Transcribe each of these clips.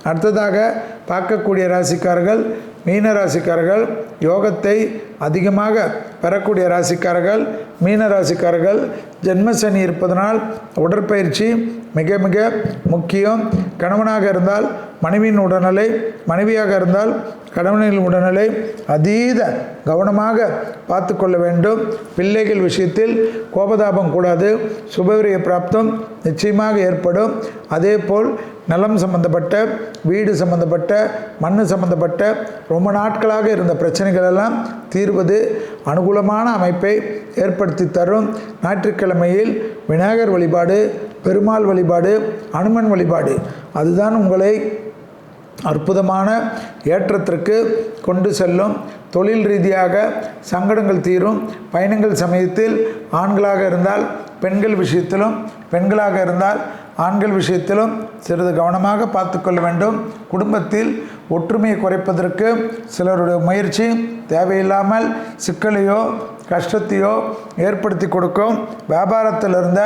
அடுத்ததாக பார்க்கக்கூடிய ராசிக்காரர்கள் மீன ராசிக்காரர்கள். யோகத்தை அதிகமாக பெறக்கூடிய ராசிக்காரர்கள் மீன ராசிக்காரர்கள். ஜென்மசனி இருப்பதனால் உடற்பயிற்சி மிக மிக முக்கியம். கணவனாக இருந்தால் மனைவியின் உடல்நிலை, மனைவியாக இருந்தால் கணவனின் உடல்நிலை அதீத கவனமாக பார்த்து கொள்ள வேண்டும். பிள்ளைகள் விஷயத்தில் கோபதாபம் கூடாது. சுபவிரிய பிராப்தம் நிச்சயமாக ஏற்படும். அதே போல் நலம் சம்பந்தப்பட்ட, வீடு சம்பந்தப்பட்ட, மண் சம்பந்தப்பட்ட ரொம்ப நாட்களாக இருந்த பிரச்சனைகள் எல்லாம் தீர்வது அனுகூலமான அமைப்பை ஏற்படுத்தி தரும். ஞாயிற்றுக்கிழமையில் விநாயகர் வழிபாடு, பெருமாள் வழிபாடு, அனுமன் வழிபாடு அதுதான் உங்களை அற்புதமான ஏற்றத்திற்கு கொண்டு செல்லும். தொழில் ரீதியாக சங்கடங்கள் தீரும். பயணங்கள் சமயத்தில் ஆண்களாக இருந்தால் பெண்கள் விஷயத்திலும், பெண்களாக இருந்தால் ஆண்கள் விஷயத்திலும் சிறிது கவனமாக பார்த்து கொள்ள வேண்டும். குடும்பத்தில் ஒற்றுமையை குறைப்பதற்கு சிலருடைய முயற்சி தேவையில்லாமல் சிக்கலையோ கஷ்டத்தையோ ஏற்படுத்தி கொடுக்கும். வியாபாரத்தில் இருந்த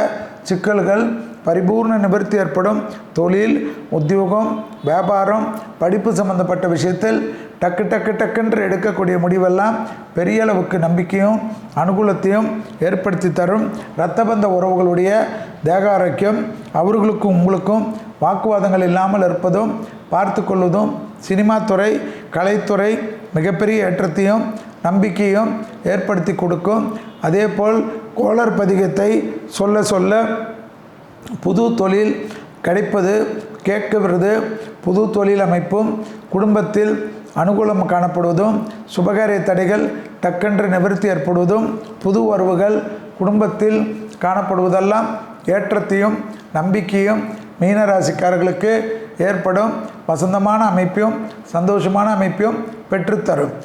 சிக்கல்கள் பரிபூர்ண நிவர்த்தி ஏற்படும். தொழில், உத்தியோகம், வியாபாரம், படிப்பு சம்பந்தப்பட்ட விஷயத்தில் டக்குன்று எடுக்கக்கூடிய முடிவெல்லாம் பெரிய அளவுக்கு நம்பிக்கையும் அனுகூலத்தையும் ஏற்படுத்தி தரும். இரத்தபந்த உறவுகளுடைய தேக ஆரோக்கியம், அவர்களுக்கும் உங்களுக்கும் வாக்குவாதங்கள் இல்லாமல் இருப்பதும் பார்த்து கொள்வதும் சினிமா துறை, கலைத்துறை மிகப்பெரிய ஏற்றத்தையும் நம்பிக்கையும் ஏற்படுத்தி கொடுக்கும். அதேபோல் கோளர் பதிகத்தை சொல்ல சொல்ல புது தொழில் கிடைப்பது கேட்கிறது. புது தொழில் அமைப்பும் குடும்பத்தில் அனுகூலம் காணப்படுவதும், சுபகாரிய தடைகள் டக்கென்று நிவர்த்தி ஏற்படுவதும், புது வரவுகள் குடும்பத்தில் காணப்படுவதெல்லாம் ஏற்றத்தையும் நம்பிக்கையும் மீனராசிக்காரர்களுக்கு ஏற்படும். வசந்தமான அமைப்பையும் சந்தோஷமான அமைப்பையும் பெற்றுத்தரும்.